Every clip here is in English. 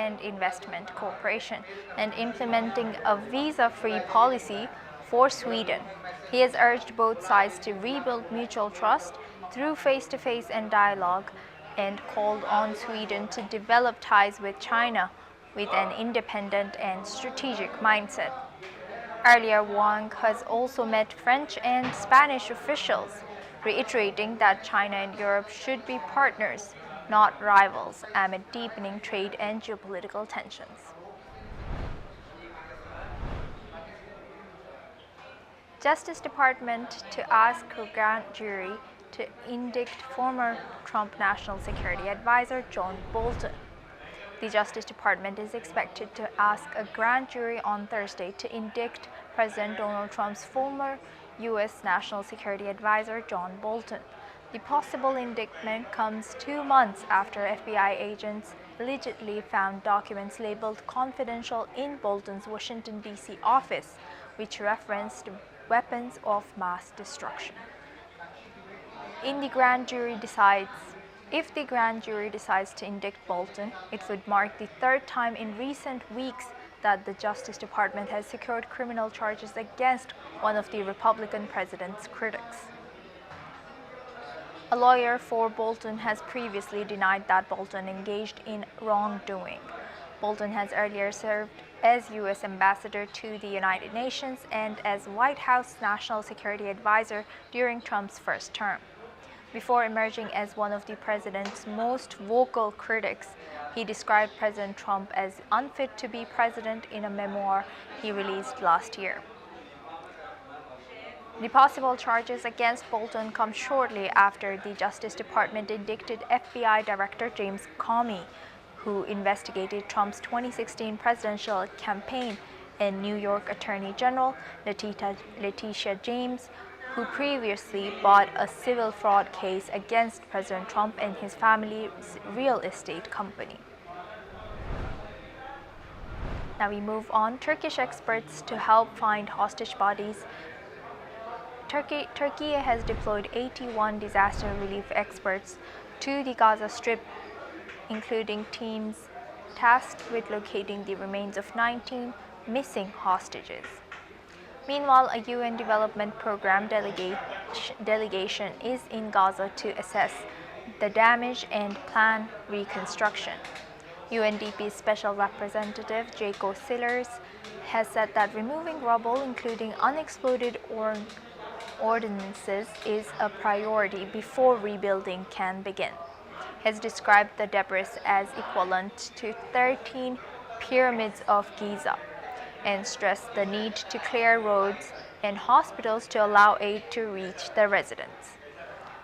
and Investment Cooperation and implementing a visa-free policy for Sweden. He has urged both sides to rebuild mutual trust through face-to-face and dialogue and called on Sweden to develop ties with China with an independent and strategic mindset. Earlier, Wang has also met French and Spanish officials, reiterating that China and Europe should be partners, not rivals, amid deepening trade and geopolitical tensions. Justice Department to ask a grand jury to indict former Trump National Security Advisor John Bolton. The Justice Department is expected to ask a grand jury on Thursday to indict President Donald Trump's former U.S. National Security Advisor John Bolton. The possible indictment comes 2 months after FBI agents allegedly found documents labeled confidential in Bolton's Washington, D.C. office, which referenced weapons of mass destruction. If the grand jury decides to indict Bolton, it would mark the third time in recent weeks that the Justice Department has secured criminal charges against one of the Republican president's critics. A lawyer for Bolton has previously denied that Bolton engaged in wrongdoing. Bolton has earlier served as U.S. Ambassador to the United Nations and as White House National Security Advisor during Trump's first term. Before emerging as one of the president's most vocal critics, he described President Trump as unfit to be president in a memoir he released last year. The possible charges against Bolton come shortly after the Justice Department indicted FBI Director James Comey, who investigated Trump's 2016 presidential campaign, and New York Attorney General Letitia James, who previously brought a civil fraud case against President Trump and his family's real estate company. Now we move on. Turkish experts to help find hostage bodies. Turkey has deployed 81 disaster relief experts to the Gaza Strip, including teams tasked with locating the remains of 19 missing hostages. Meanwhile, a UN Development Program delegation is in Gaza to assess the damage and plan reconstruction. UNDP's Special Representative Jaco Sillers has said that removing rubble, including unexploded ordnances, is a priority before rebuilding can begin. He has described the debris as equivalent to 13 pyramids of Giza, and stressed the need to clear roads and hospitals to allow aid to reach the residents.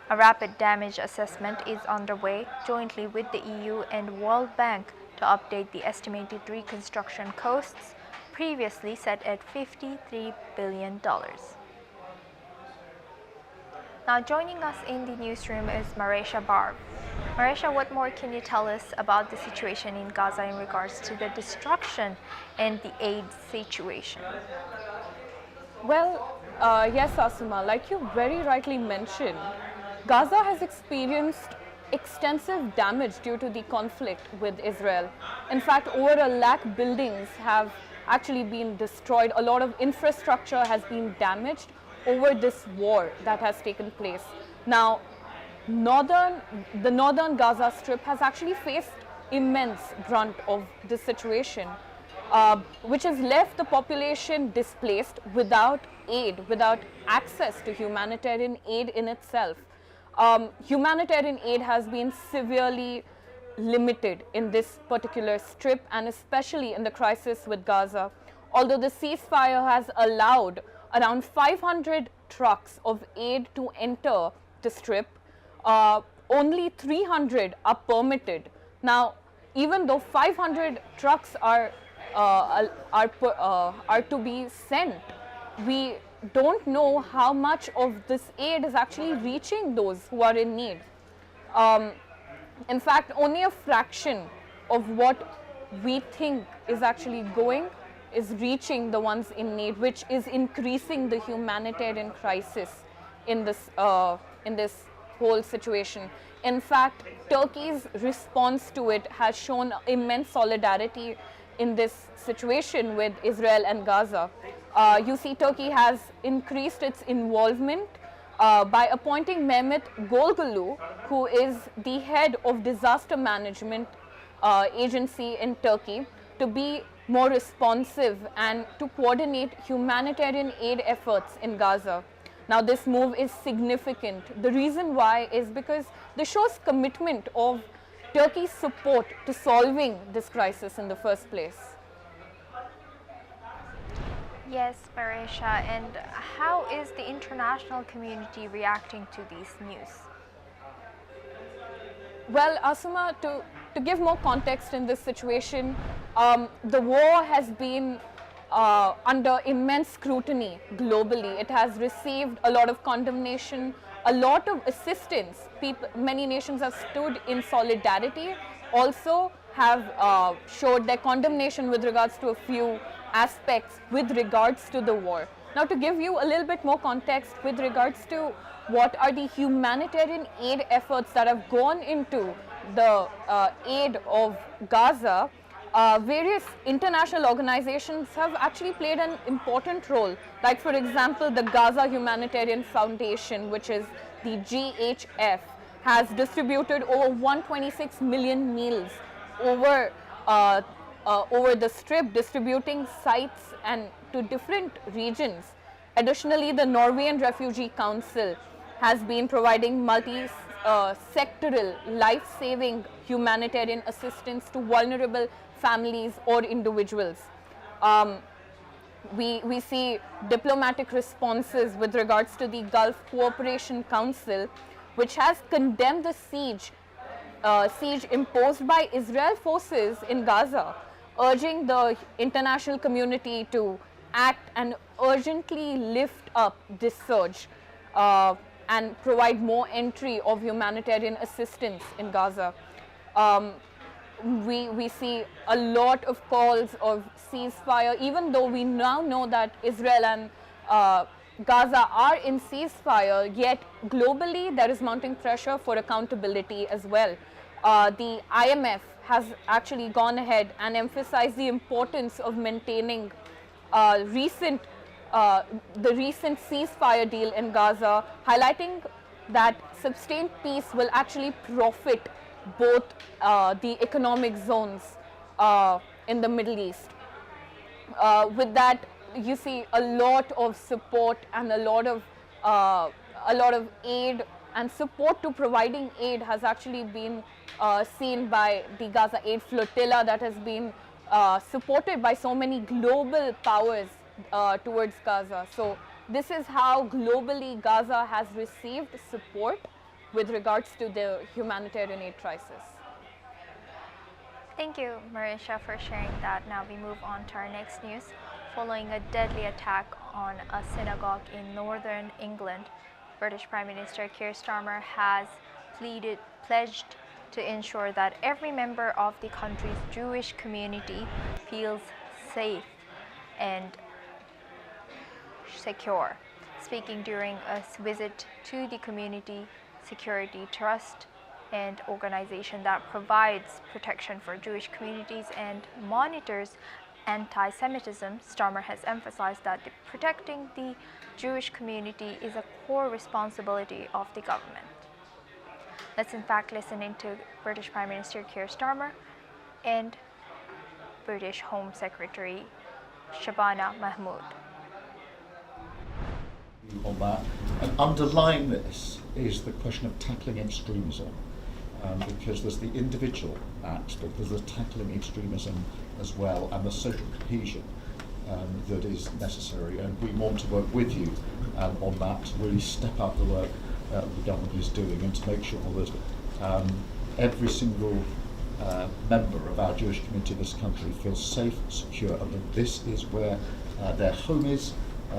A rapid damage assessment is underway jointly with the EU and World Bank to update the estimated reconstruction costs, previously set at $53 billion. Now joining us in the newsroom is Marisha Barb. Marisha, what more can you tell us about the situation in Gaza in regards to the destruction and the aid situation? Well, yes, Asuma, like you very rightly mentioned, Gaza has experienced extensive damage due to the conflict with Israel. In fact, over 1 lakh buildings have actually been destroyed. A lot of infrastructure has been damaged over this war that has taken place. Now, the northern Gaza Strip has actually faced immense brunt of this situation, which has left the population displaced without aid, without access to humanitarian aid in itself. Humanitarian aid has been severely limited in this particular strip, and especially in the crisis with Gaza. Although the ceasefire has allowed around 500 trucks of aid to enter the strip, only 300 are permitted. Now, even though 500 trucks are to be sent, we don't know how much of this aid is actually reaching those who are in need. In fact, only a fraction of what we think is actually going is reaching the ones in need, which is increasing the humanitarian crisis in this whole situation. In fact, Turkey's response to it has shown immense solidarity in this situation with Israel and Gaza. You see, Turkey has increased its involvement by appointing Mehmet Golgulu, who is the head of disaster management agency in Turkey, to be more responsive and to coordinate humanitarian aid efforts in Gaza. Now, this move is significant. The reason why is because this shows commitment of Turkey's support to solving this crisis in the first place. Yes, Marisha, and how is the international community reacting to these news? Well, Asuma, to give more context in this situation, the war has been under immense scrutiny globally. It has received a lot of condemnation, a lot of assistance. Many nations have stood in solidarity, also have showed their condemnation with regards to a few aspects with regards to the war. Now, to give you a little bit more context with regards to what are the humanitarian aid efforts that have gone into the aid of Gaza, various international organizations have actually played an important role. Like, for example, the Gaza Humanitarian Foundation, which is the GHF, has distributed over 126 million meals over the Strip, distributing sites and to different regions. Additionally, the Norwegian Refugee Council has been providing multi-sectoral, life-saving humanitarian assistance to vulnerable families or individuals. We see diplomatic responses with regards to the Gulf Cooperation Council, which has condemned the siege imposed by Israel forces in Gaza, urging the international community to act and urgently lift up this surge and provide more entry of humanitarian assistance in Gaza. We see a lot of calls of ceasefire, even though we now know that Israel and Gaza are in ceasefire, yet globally there is mounting pressure for accountability as well. The IMF has actually gone ahead and emphasized the importance of maintaining the recent ceasefire deal in Gaza, highlighting that sustained peace will actually profit both the economic zones in the Middle East. With that, you see a lot of support and a lot of aid and support to providing aid has actually been seen by the Gaza Aid Flotilla that has been supported by so many global powers towards Gaza. So this is how globally Gaza has received support with regards to the humanitarian aid crisis. Thank you, Marisha, for sharing that. Now we move on to our next news. Following a deadly attack on a synagogue in northern England, British Prime Minister Keir Starmer has pledged to ensure that every member of the country's Jewish community feels safe and secure. Speaking during a visit to the Community Security Trust, an organization that provides protection for Jewish communities and monitors anti-Semitism, Starmer has emphasized that protecting the Jewish community is a core responsibility of the government. Let's in fact listen into British Prime Minister Keir Starmer and British Home Secretary Shabana Mahmood. On that, and underlying this is the question of tackling extremism, because there's the individual act, but there's the tackling extremism as well, and the social cohesion that is necessary. And we want to work with you on that to really step up the work the government is doing, and to make sure that every single member of our Jewish community in this country feels safe, secure, and that this is where their home is.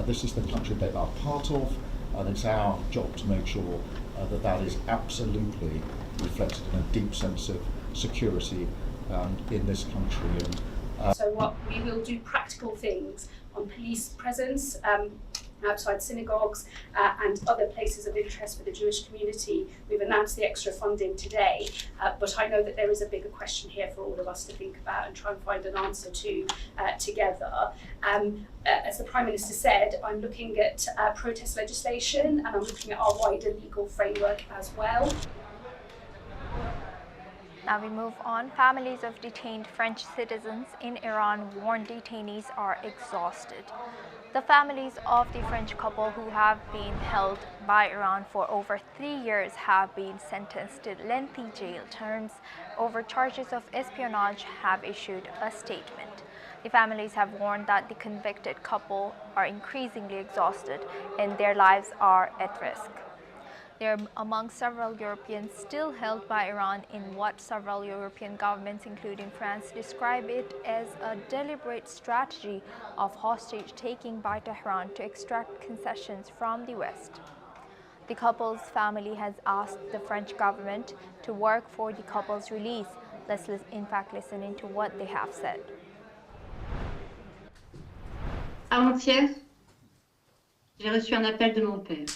This is the country they are part of, and it's our job to make sure that that is absolutely reflected in a deep sense of security in this country. So what we will do practical things on police presence, outside synagogues and other places of interest for the Jewish community. We've announced the extra funding today, but I know that there is a bigger question here for all of us to think about and try and find an answer to together. As the Prime Minister said, I'm looking at protest legislation and I'm looking at our wider legal framework as well. Now we move on. Families of detained French citizens in Iran warn detainees are exhausted. The families of the French couple who have been held by Iran for over 3 years have been sentenced to lengthy jail terms over charges of espionage have issued a statement. The families have warned that the convicted couple are increasingly exhausted and their lives are at risk. They are among several Europeans still held by Iran in what several European governments, including France, describe it as a deliberate strategy of hostage-taking by Tehran to extract concessions from the West. The couple's family has asked the French government to work for the couple's release. Let's in fact listen into what they have said. Avant-hier, j'ai reçu un appel de mon père.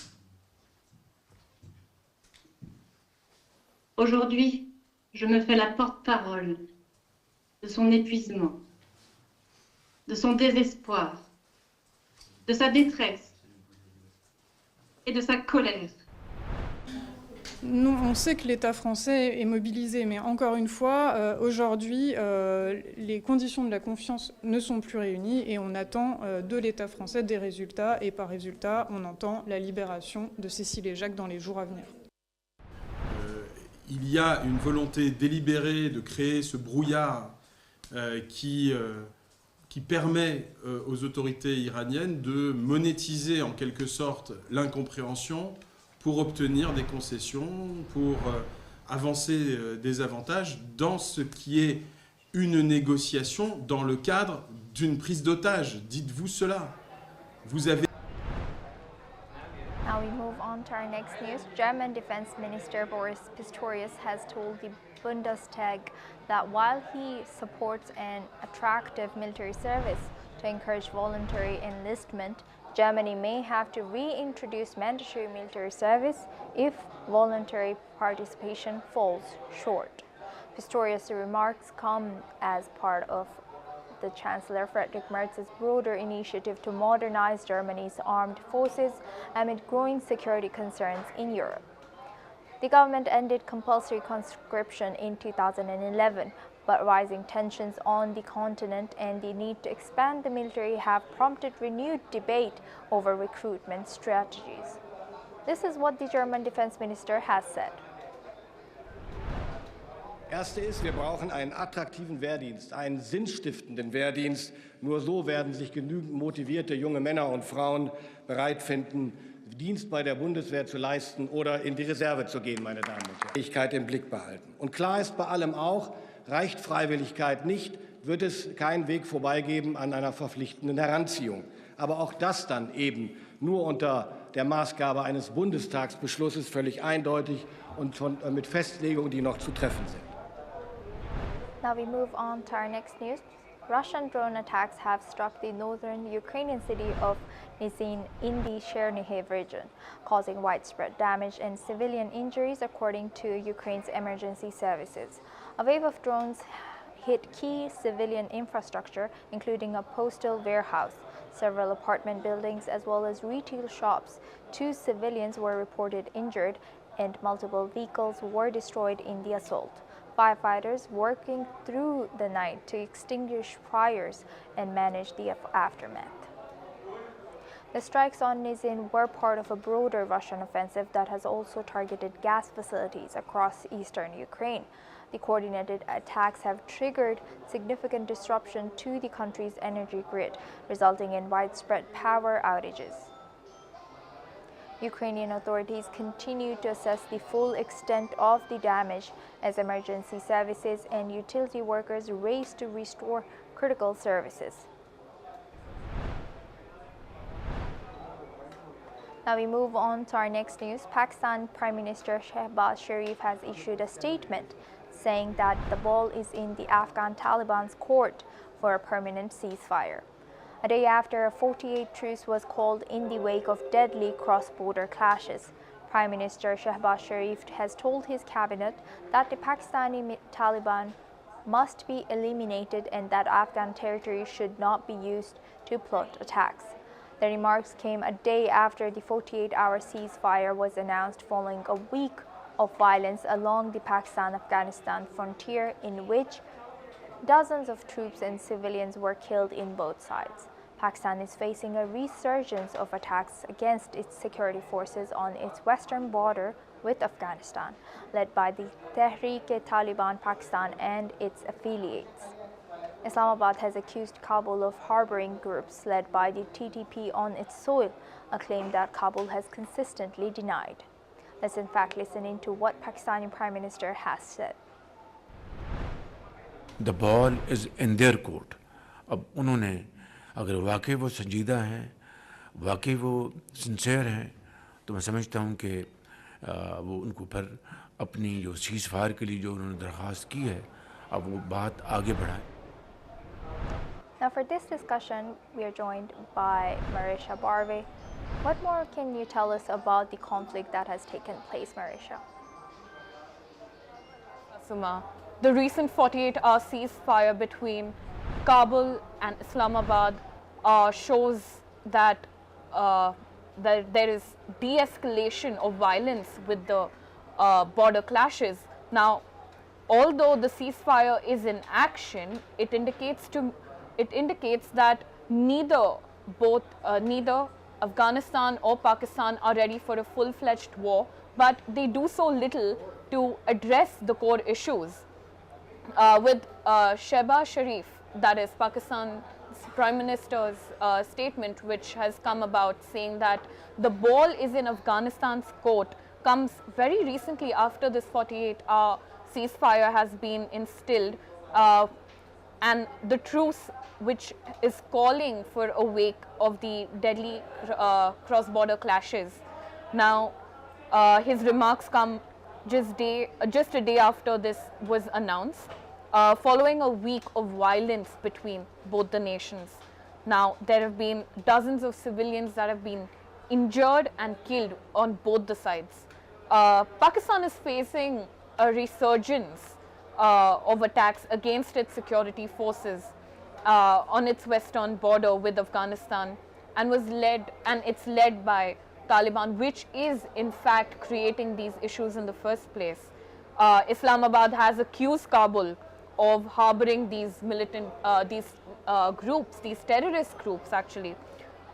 Aujourd'hui, je me fais la porte-parole de son épuisement, de son désespoir, de sa détresse et de sa colère. Nous, on sait que l'État français est mobilisé, mais encore une fois, aujourd'hui, les conditions de la confiance ne sont plus réunies et on attend de l'État français des résultats et par résultat, on entend la libération de Cécile et Jacques dans les jours à venir. Il y a une volonté délibérée de créer ce brouillard qui permet aux autorités iraniennes de monétiser en quelque sorte l'incompréhension pour obtenir des concessions, pour avancer des avantages dans ce qui est une négociation dans le cadre d'une prise d'otage. Dites-vous cela. Vous avez... Now we move on to our next news. German Defense Minister Boris Pistorius has told the Bundestag that while he supports an attractive military service to encourage voluntary enlistment, Germany may have to reintroduce mandatory military service if voluntary participation falls short. Pistorius' remarks come as part of the Chancellor Friedrich Merz's broader initiative to modernize Germany's armed forces amid growing security concerns in Europe. The government ended compulsory conscription in 2011, but rising tensions on the continent and the need to expand the military have prompted renewed debate over recruitment strategies. This is what the German Defense Minister has said. Erste ist, wir brauchen einen attraktiven Wehrdienst, einen sinnstiftenden Wehrdienst. Nur so werden sich genügend motivierte junge Männer und Frauen bereit finden, Dienst bei der Bundeswehr zu leisten oder in die Reserve zu gehen, meine Damen und Herren. Fähigkeit im Blick behalten. Und klar ist bei allem auch, reicht Freiwilligkeit nicht, wird es keinen Weg vorbeigeben an einer verpflichtenden Heranziehung. Aber auch das dann eben nur unter der Maßgabe eines Bundestagsbeschlusses völlig eindeutig und mit Festlegungen, die noch zu treffen sind. Now we move on to our next news. Russian drone attacks have struck the northern Ukrainian city of Nizhyn in the Chernihiv region, causing widespread damage and civilian injuries, according to Ukraine's emergency services. A wave of drones hit key civilian infrastructure, including a postal warehouse, several apartment buildings, as well as retail shops. 2 civilians were reported injured, and multiple vehicles were destroyed in the assault. Firefighters working through the night to extinguish fires and manage the aftermath. The strikes on Nizhyn were part of a broader Russian offensive that has also targeted gas facilities across eastern Ukraine. The coordinated attacks have triggered significant disruption to the country's energy grid, resulting in widespread power outages. Ukrainian authorities continue to assess the full extent of the damage as emergency services and utility workers race to restore critical services. Now we move on to our next news. Pakistan Prime Minister Shehbaz Sharif has issued a statement saying that the ball is in the Afghan Taliban's court for a permanent ceasefire. a day after a 48 truce was called in the wake of deadly cross-border clashes. Prime Minister Shehbaz Sharif has told his cabinet that the Pakistani Taliban must be eliminated and that Afghan territory should not be used to plot attacks. The remarks came a day after the 48-hour ceasefire was announced following a week of violence along the Pakistan-Afghanistan frontier in which dozens of troops and civilians were killed in both sides. Pakistan is facing a resurgence of attacks against its security forces on its western border with Afghanistan, led by the Tehreek-e-Taliban Pakistan and its affiliates. Islamabad has accused Kabul of harboring groups led by the TTP on its soil, a claim that Kabul has consistently denied. Let's in fact listen into what Pakistani Prime Minister has said. The ball is in their court. अब उन्होंने अगर वाकई वो संजीदा हैं, वाकई वो sincere हैं, तो मैं समझता हूँ कि वो उनको फिर अपनी जो सीज़ फायर के लिए जो उन्होंने दरख्वास्त की है, अब वो बात आगे बढ़ाएं. Now for this discussion, we are joined by Marisha Barve. What more can you tell us about the conflict that has taken place, Marisha? Suma, the recent 48-hour ceasefire between Kabul and Islamabad shows that there is de-escalation of violence with the border clashes. Now, although the ceasefire is in action, it indicates that neither Afghanistan or Pakistan are ready for a full-fledged war, but they do so little to address the core issues. With Shehbaz Sharif, that is Pakistan's Prime Minister's statement, which has come about saying that the ball is in Afghanistan's court, comes very recently after this 48-hour ceasefire has been instilled, and the truce which is calling for a wake of the deadly cross-border clashes. Now, his remarks come just a day after this was announced, following a week of violence between both the nations. Now, there have been dozens of civilians that have been injured and killed on both the sides. Pakistan is facing a resurgence of attacks against its security forces on its western border with Afghanistan, and it's led by Taliban, which is in fact creating these issues in the first place. Islamabad has accused Kabul of harboring these militant, these terrorist groups actually,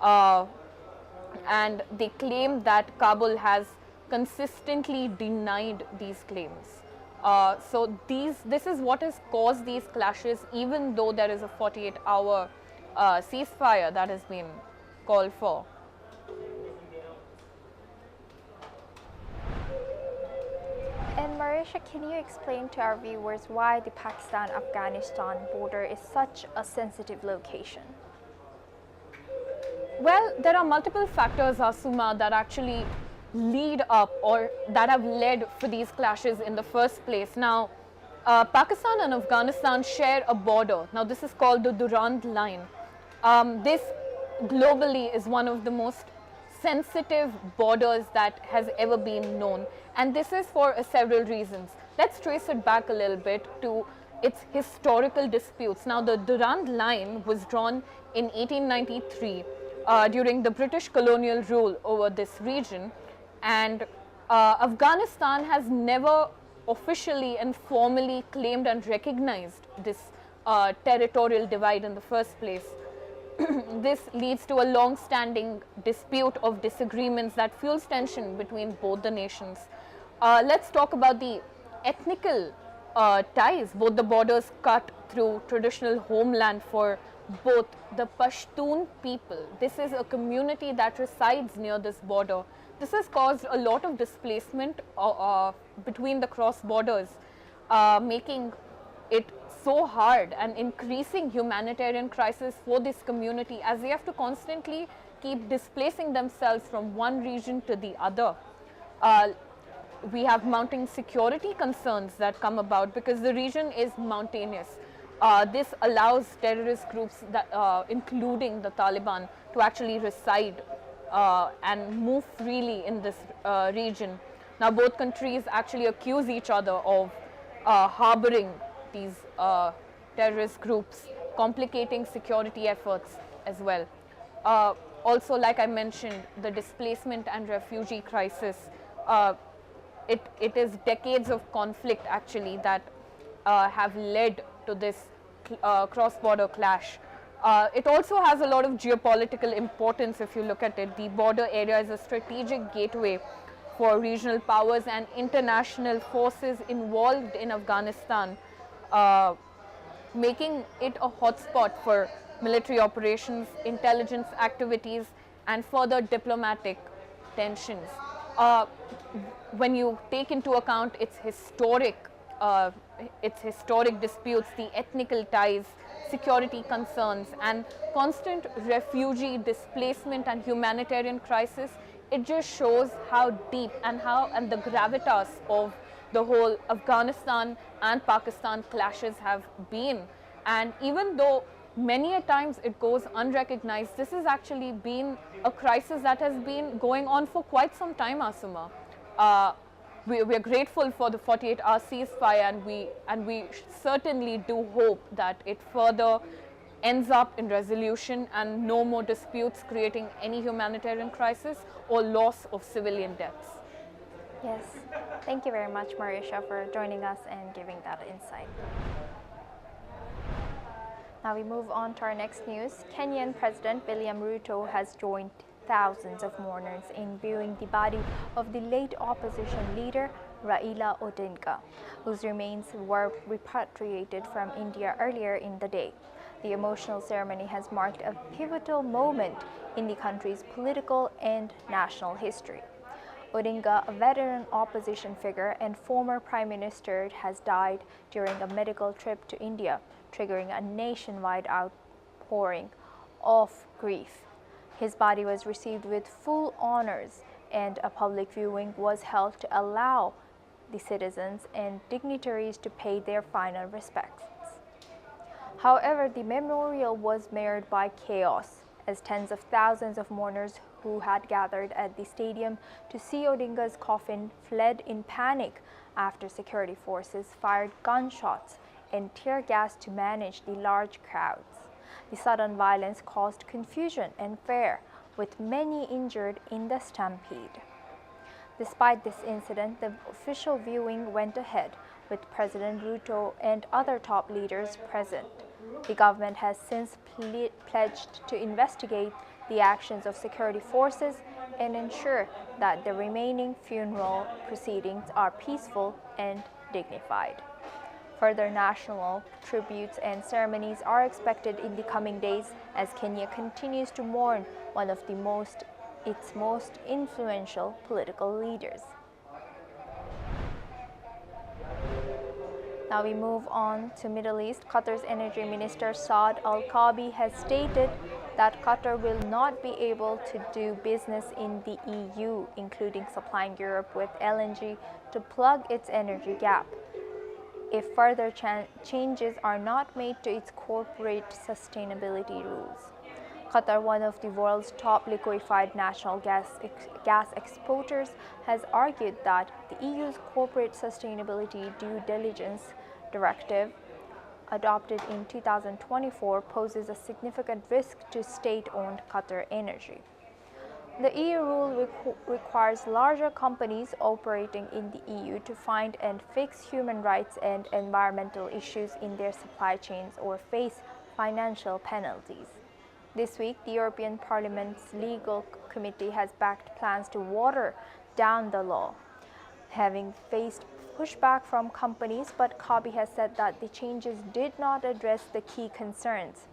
and they claim that Kabul has consistently denied these claims. So this is what has caused these clashes, even though there is a 48-hour ceasefire that has been called for. And Marisha, can you explain to our viewers why the Pakistan-Afghanistan border is such a sensitive location? Well, there are multiple factors, Asuma, that actually lead up or that have led for these clashes in the first place. Now, Pakistan and Afghanistan share a border. Now, this is called the Durand Line. This globally is one of the most sensitive borders that has ever been known, and this is for several reasons. Let's trace it back a little bit to its historical disputes. Now, the Durand Line was drawn in 1893 during the British colonial rule over this region, and Afghanistan has never officially and formally claimed and recognized this territorial divide in the first place. This leads to a long-standing dispute of disagreements that fuels tension between both the nations. Let's talk about the ethnical ties. Both the borders cut through traditional homeland for both the Pashtun people. This is a community that resides near this border. This has caused a lot of displacement between the cross borders, making it so hard and increasing humanitarian crisis for this community, as they have to constantly keep displacing themselves from one region to the other. We have mounting security concerns that come about because the region is mountainous. This allows terrorist groups, that, including the Taliban, to actually reside and move freely in this region. Now, both countries actually accuse each other of harboring these terrorist groups, complicating security efforts as well. Also, like I mentioned, the displacement and refugee crisis, it is decades of conflict actually that have led to this cross-border clash. It also has a lot of geopolitical importance if you look at it. The border area is a strategic gateway for regional powers and international forces involved in Afghanistan, making it a hotspot for military operations, intelligence activities, and further diplomatic tensions. When you take into account its historic disputes, the ethnical ties, security concerns, and constant refugee displacement and humanitarian crisis, it just shows how deep and the gravitas of the whole Afghanistan and Pakistan clashes have been. And even though many a times it goes unrecognized, this has actually been a crisis that has been going on for quite some time, Asuma. We are grateful for the 48-hour ceasefire, and we certainly do hope that it further ends up in resolution and no more disputes creating any humanitarian crisis or loss of civilian deaths. Yes, thank you very much, Marisha, for joining us and giving that insight. Now we move on to our next news. Kenyan President William Ruto has joined thousands of mourners in viewing the body of the late opposition leader Raila Odinga, whose remains were repatriated from India earlier in the day. The emotional ceremony has marked a pivotal moment in the country's political and national history. Odinga, a veteran opposition figure and former prime minister, has died during a medical trip to India, triggering a nationwide outpouring of grief. His body was received with full honors, and a public viewing was held to allow the citizens and dignitaries to pay their final respects. However, the memorial was marred by chaos, as tens of thousands of mourners who had gathered at the stadium to see Odinga's coffin fled in panic after security forces fired gunshots and tear gas to manage the large crowds. The sudden violence caused confusion and fear, with many injured in the stampede. Despite this incident, the official viewing went ahead, with President Ruto and other top leaders present. The government has since pledged to investigate the actions of security forces and ensure that the remaining funeral proceedings are peaceful and dignified. Further national tributes and ceremonies are expected in the coming days as Kenya continues to mourn one of its most influential political leaders. Now we move on to Middle East. Qatar's Energy Minister Saad Al-Kaabi has stated that Qatar will not be able to do business in the EU, including supplying Europe with LNG to plug its energy gap, if further changes are not made to its corporate sustainability rules. Qatar, one of the world's top liquefied natural gas exporters, has argued that the EU's corporate sustainability due diligence directive, adopted in 2024, poses a significant risk to state-owned Qatar Energy. The EU rule requires larger companies operating in the EU to find and fix human rights and environmental issues in their supply chains or face financial penalties. This week, the European Parliament's Legal Committee has backed plans to water down the law, having faced pushback from companies, but Kaabi has said that the changes did not address the key concerns.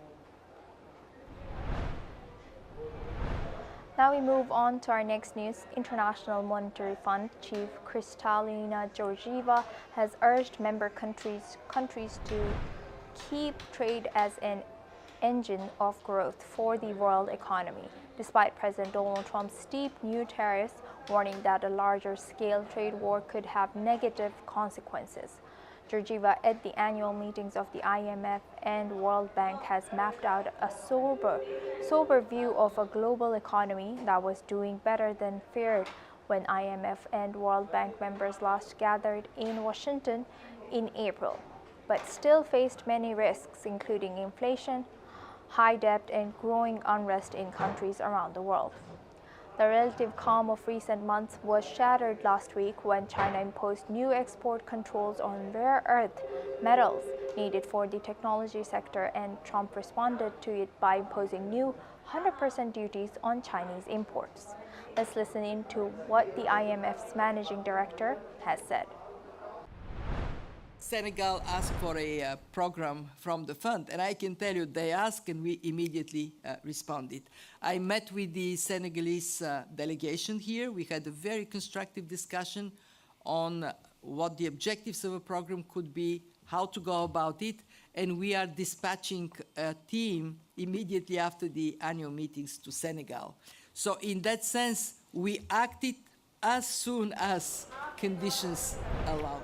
Now we move on to our next news. International Monetary Fund Chief Kristalina Georgieva has urged member countries to keep trade as an engine of growth for the world economy, despite President Donald Trump's steep new tariffs, warning that a larger scale trade war could have negative consequences. Georgieva at the annual meetings of the IMF and World Bank has mapped out a sober view of a global economy that was doing better than feared when IMF and World Bank members last gathered in Washington in April, but still faced many risks, including inflation, high debt, and growing unrest in countries around the world. The relative calm of recent months was shattered last week when China imposed new export controls on rare earth metals needed for the technology sector, and Trump responded to it by imposing new 100% duties on Chinese imports. Let's listen in to what the IMF's managing director has said. Senegal asked for a program from the fund, and I can tell you they asked and we immediately responded. I met with the Senegalese delegation here. We had a very constructive discussion on what the objectives of a program could be, how to go about it, and we are dispatching a team immediately after the annual meetings to Senegal. So in that sense, we acted as soon as conditions allowed.